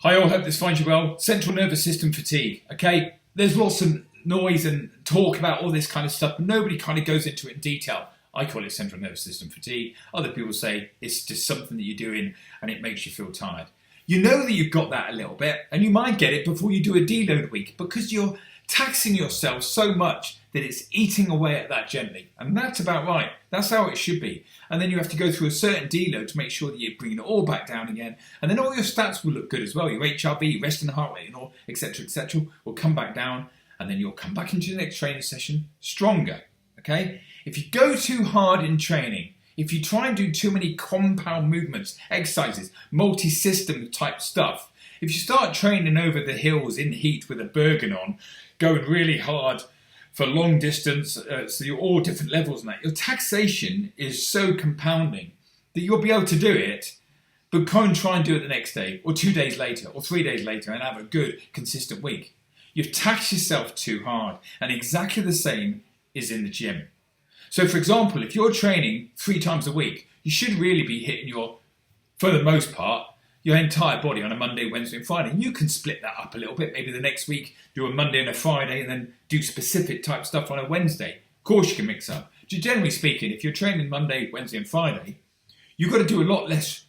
Hi all, hope this finds you well. Central nervous system fatigue, okay? There's lots of noise and talk about all this kind of stuff, but nobody kind of goes into it in detail. I call it central nervous system fatigue. Other people say it's just something that you're doing and it makes you feel tired. You know that you've got that a little bit, and you might get it before you do a deload week because you're taxing yourself so much that it's eating away at that gently. And that's about right. That's how it should be. And then you have to go through a certain deload to make sure that you're bringing it all back down again. And then all your stats will look good as well. Your HRV, resting heart rate and all, etc., will come back down. And then you'll come back into the next training session stronger, okay? If you go too hard in training, if you try and do too many compound movements, exercises, multi-system type stuff, if you start training over the hills in heat with a Bergen on, going really hard for long distance, so you're all different levels and that, your taxation is so compounding that you'll be able to do it, but go and try and do it the next day, or 2 days later, or 3 days later, and have a good, consistent week. You've taxed yourself too hard, and exactly the same is in the gym. So for example, if you're training 3 times a week, you should really be hitting for the most part, your entire body on a Monday, Wednesday and Friday. And you can split that up a little bit. Maybe the next week do a Monday and a Friday and then do specific type stuff on a Wednesday. Of course you can mix up. Generally speaking, if you're training Monday, Wednesday and Friday, you've got to do a lot less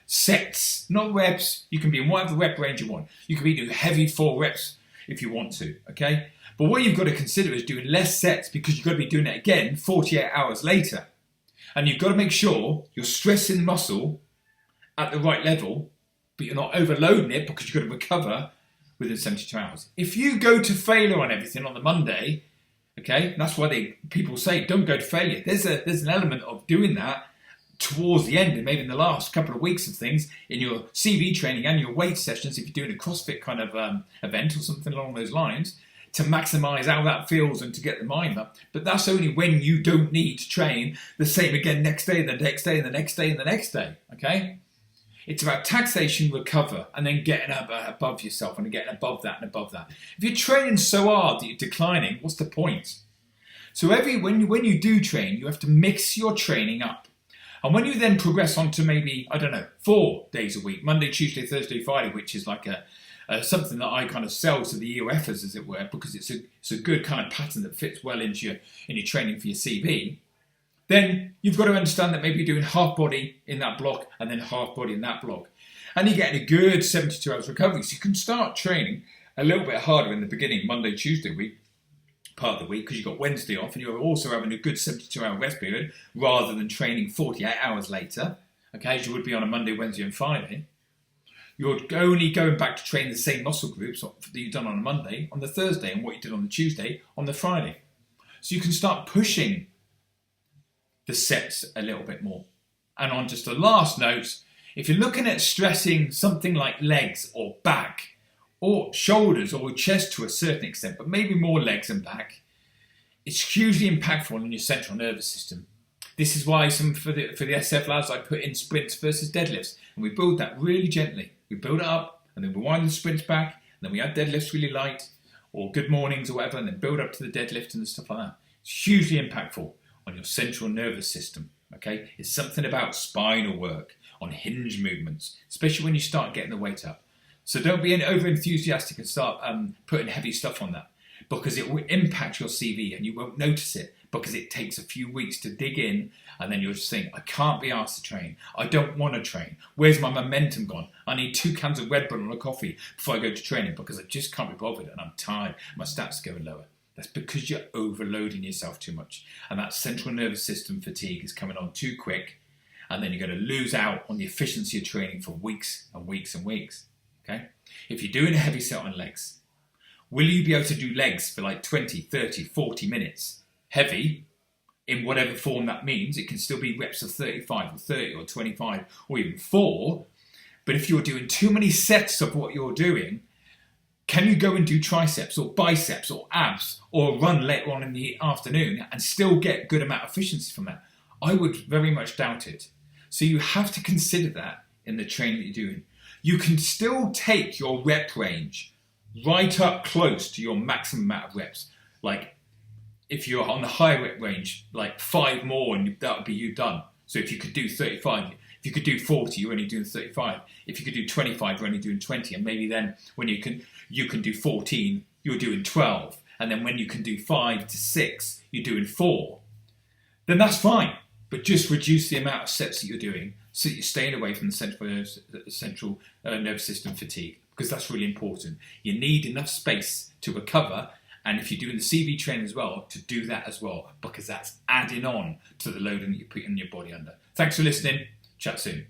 sets, not reps. You can be in whatever rep range you want. You can be doing heavy 4 reps if you want to, okay? But what you've got to consider is doing less sets because you've got to be doing it again 48 hours later. And you've got to make sure you're stressing muscle at the right level, but you're not overloading it because you've got to recover within 72 hours. If you go to failure on everything on the Monday, okay, that's why people say don't go to failure. There's an element of doing that towards the end and maybe in the last couple of weeks of things in your CV training and your weight sessions if you're doing a CrossFit kind of event or something along those lines to maximise how that feels and to get the mind up. But that's only when you don't need to train the same again next day, the next day, and the next day, and the next day, okay? It's about taxation, recover, and then getting above yourself and getting above that and above that. If you're training so hard that you're declining, what's the point? So when you do train, you have to mix your training up. And when you then progress on to maybe, 4 days a week, Monday, Tuesday, Thursday, Friday, which is like something that I kind of sell to the EOFers, as it were, because it's a good kind of pattern that fits well into your training for your CV, then you've got to understand that maybe you're doing half body in that block and then half body in that block. And you're getting a good 72 hours recovery. So you can start training a little bit harder in the beginning, Monday, Tuesday week, part of the week, because you've got Wednesday off and you're also having a good 72-hour rest period rather than training 48 hours later, okay, as you would be on a Monday, Wednesday and Friday. You're only going back to train the same muscle groups that you've done on a Monday, on the Thursday, and what you did on the Tuesday, on the Friday. So you can start pushing the sets a little bit more. And on just a last note, if you're looking at stressing something like legs or back or shoulders or chest to a certain extent, but maybe more legs and back, it's hugely impactful on your central nervous system. This is why for the SF lads, I put in sprints versus deadlifts, and we build that really gently. We build it up, and then we wind the sprints back, and then we add deadlifts really light, or good mornings or whatever, and then build up to the deadlift and stuff like that. It's hugely impactful on your central nervous system, okay? It's something about spinal work, on hinge movements, especially when you start getting the weight up. So don't be over enthusiastic and start putting heavy stuff on that, because it will impact your CV and you won't notice it because it takes a few weeks to dig in, and then you'll just think, I can't be asked to train. I don't want to train. Where's my momentum gone? I need 2 cans of Red Bull and a coffee before I go to training because I just can't be bothered and I'm tired. My stats are going lower. That's because you're overloading yourself too much. And that central nervous system fatigue is coming on too quick. And then you're going to lose out on the efficiency of training for weeks and weeks and weeks. Okay? If you're doing a heavy set on legs, will you be able to do legs for like 20, 30, 40 minutes? Heavy, in whatever form that means. It can still be reps of 35 or 30 or 25 or even 4. But if you're doing too many sets of what you're doing, can you go and do triceps or biceps or abs or run later on in the afternoon and still get good amount of efficiency from that? I would very much doubt it. So you have to consider that in the training that you're doing. You can still take your rep range right up close to your maximum amount of reps. Like if you're on the high rep range, like 5 more and that would be you done. So if you could do 35, If you could do 40, you're only doing 35. If you could do 25, you're only doing 20. And maybe then when you can do 14, you're doing 12. And then when you can do 5 to 6, you're doing 4. Then that's fine. But just reduce the amount of sets that you're doing so that you're staying away from the central nervous system fatigue, because that's really important. You need enough space to recover, and if you're doing the CV training as well, to do that as well, because that's adding on to the loading that you're putting your body under. Thanks for listening. Chat soon.